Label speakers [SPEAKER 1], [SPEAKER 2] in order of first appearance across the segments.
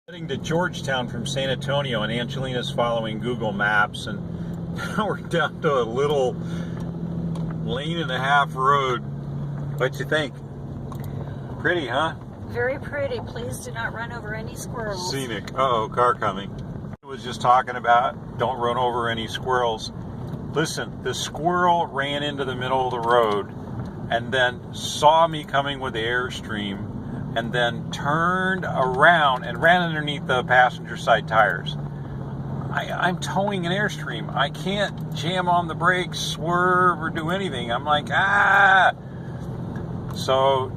[SPEAKER 1] Heading to Georgetown from San Antonio, and Angelina's following Google Maps, and now we're down to a little lane and a half road. What you think? Pretty, huh?
[SPEAKER 2] Very pretty. Please do not run over any squirrels.
[SPEAKER 1] Scenic. Uh-oh, car coming. I was just talking about don't run over any squirrels. Listen, the squirrel ran into the middle of the road and then saw me coming with the Airstream and then turned around and ran underneath the passenger side tires. I'm towing an Airstream. I can't jam on the brakes, swerve, or do anything. I'm like, ah! So,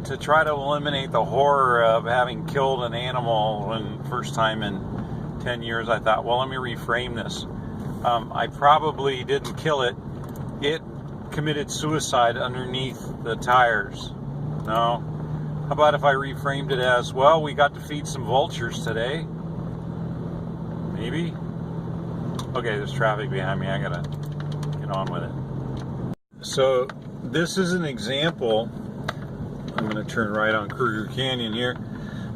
[SPEAKER 1] to try to eliminate the horror of having killed an animal and first time in 10 years, I thought, well, let me reframe this. I probably didn't kill it. It committed suicide underneath the tires. No. How about if I reframed it as, well, we got to feed some vultures today? Maybe? Okay, there's traffic behind me. I gotta get on with it. So, this is an example. I'm gonna turn right on Kruger Canyon here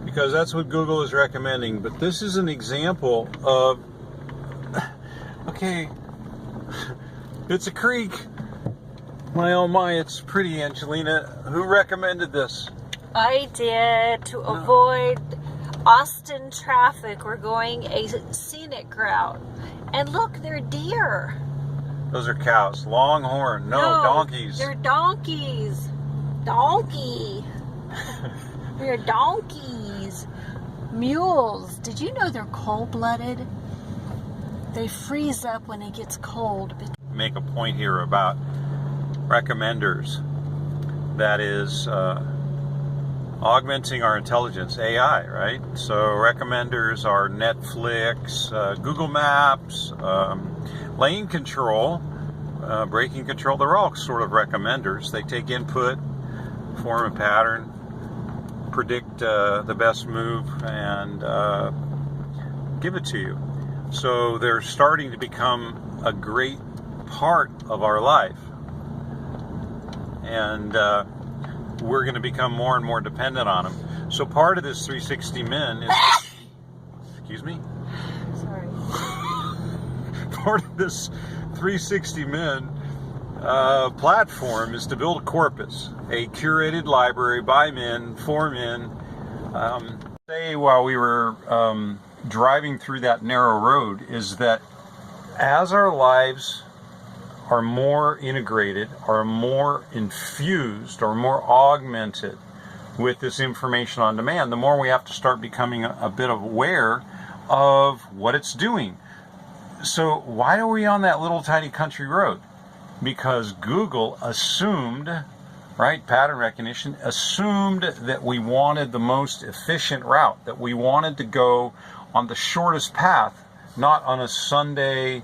[SPEAKER 1] because that's what Google is recommending. But this is an example of, okay, it's a creek. My oh my, it's pretty, Angelina. Who recommended this?
[SPEAKER 2] I did, to avoid Austin traffic. We're going a scenic route. And look, they're deer.
[SPEAKER 1] Those are cows. Longhorn. No, donkeys.
[SPEAKER 2] They're donkeys. Donkey. They're donkeys. Mules. Did you know they're cold-blooded? They freeze up when it gets cold.
[SPEAKER 1] Make a point here about recommenders. That is augmenting our intelligence, AI, right? So recommenders are Netflix, Google Maps, lane control, braking control. They're all sort of recommenders. They take input, form a pattern, predict the best move, and give it to you. So they're starting to become a great part of our life. And we're going to become more and more dependent on them. So part of this 360 Min is... Excuse me?
[SPEAKER 2] Sorry.
[SPEAKER 1] Part of this 360 Min platform is to build a corpus, a curated library by men, for men. Say while we were driving through that narrow road is that as our lives are more integrated, are more infused, or more augmented with this information on demand, the more we have to start becoming a bit aware of what it's doing. So why are we on that little tiny country road? Because Google assumed, right, pattern recognition, assumed that we wanted the most efficient route, that we wanted to go on the shortest path, not on a Sunday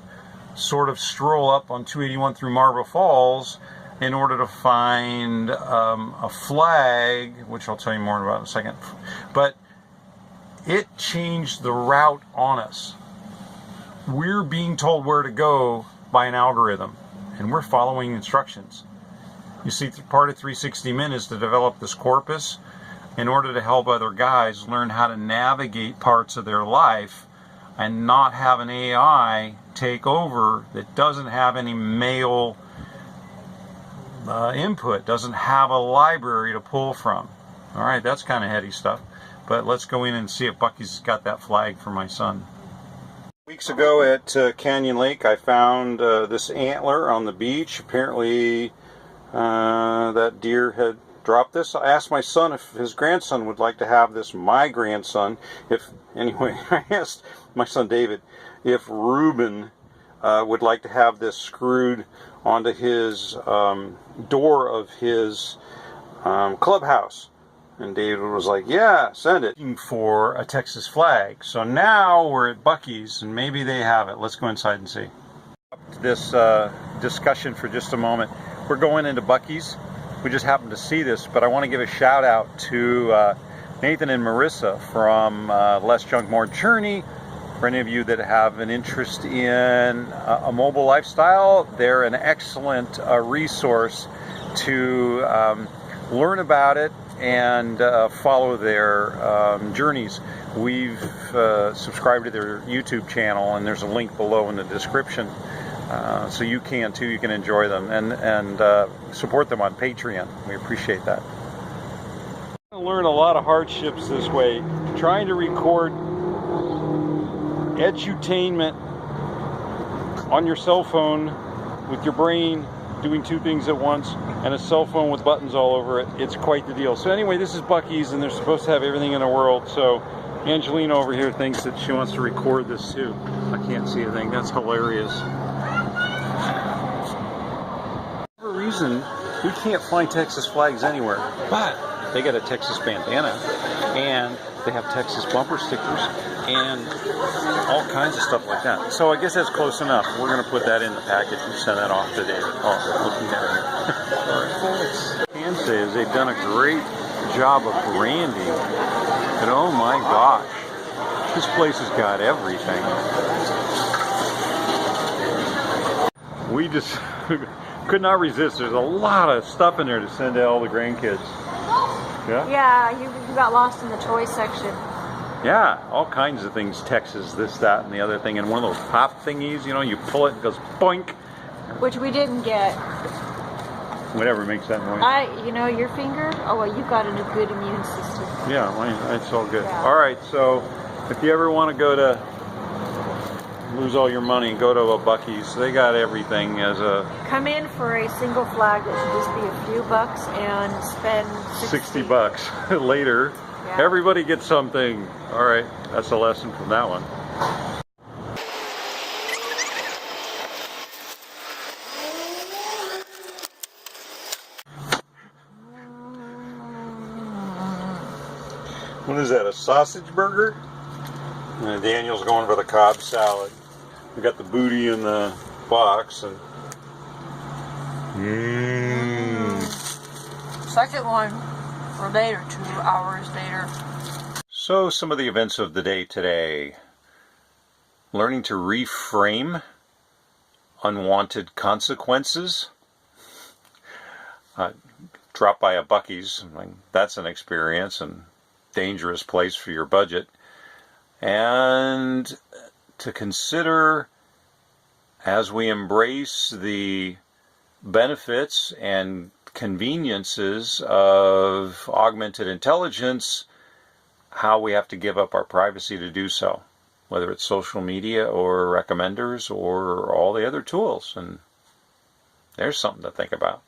[SPEAKER 1] sort of stroll up on 281 through Marble Falls in order to find a flag, which I'll tell you more about in a second. But it changed the route on us. We're being told where to go by an algorithm, and we're following instructions. You see, part of 360 Min is to develop this corpus in order to help other guys learn how to navigate parts of their life and not have an AI take over that doesn't have any male input, doesn't have a library to pull from. All right, that's kind of heady stuff. But let's go in and see if Bucky's got that flag for my son. Weeks ago at Canyon Lake, I found this antler on the beach. Apparently, that deer had dropped this. I asked my son if his grandson would like to have this. My grandson, I asked my son David if Reuben would like to have this screwed onto his door of his clubhouse. And David was like, yeah, send it. For a Texas flag. So now we're at Bucky's and maybe they have it. Let's go inside and see. This discussion for just a moment. We're going into Bucky's. We just happened to see this, but I want to give a shout out to Nathan and Marissa from Less Junk, More Journey. For any of you that have an interest in a mobile lifestyle, they're an excellent resource to learn about it and follow their journeys. We've subscribed to their YouTube channel, and there's a link below in the description. So you can too. You can enjoy them and support them on Patreon. We appreciate that. I learned a lot of hardships this way. Trying to record edutainment on your cell phone with your brain doing two things at once, and a cell phone with buttons all over it. It's quite the deal. So anyway, this is Buc-ee's, and they're supposed to have everything in the world. So Angelina over here thinks that she wants to record this too. I can't see a thing. That's hilarious. For a reason, we can't find Texas flags anywhere, but they got a Texas bandana, and they have Texas bumper stickers, and all kinds of stuff like that. So I guess that's close enough. We're going to put that in the package and send that off to David. Oh, looking at it. All right. What I can say is they've done a great job of branding. And oh my gosh, this place has got everything. We just could not resist. There's a lot of stuff in there to send to all the grandkids. Yeah?
[SPEAKER 2] Yeah, you got lost in the toy section.
[SPEAKER 1] Yeah, all kinds of things. Texas, this, that, and the other thing. And one of those pop thingies, you know, you pull it and it goes boink.
[SPEAKER 2] Which we didn't get.
[SPEAKER 1] Whatever makes that noise.
[SPEAKER 2] You know, your finger? Oh, well, you got a good immune system.
[SPEAKER 1] Yeah, mine, it's all good.
[SPEAKER 2] Yeah.
[SPEAKER 1] All right, so if you ever want to go to lose all your money, go to a Buc-ee's. They got everything as a...
[SPEAKER 2] Come in for a single flag that should just be a few bucks and spend
[SPEAKER 1] 60 bucks. Later,
[SPEAKER 2] yeah.
[SPEAKER 1] Everybody gets something. All right, that's a lesson from that one. What is that, a sausage burger? And Daniel's going for the Cobb salad. We got the booty in the box. And
[SPEAKER 2] Second one for later, 2 hours later.
[SPEAKER 1] So some of the events of the day today. Learning to reframe unwanted consequences. Dropped by a Buc-ee's. That's an experience and dangerous place for your budget. And to consider, as we embrace the benefits and conveniences of augmented intelligence, how we have to give up our privacy to do so, whether it's social media or recommenders or all the other tools. And there's something to think about.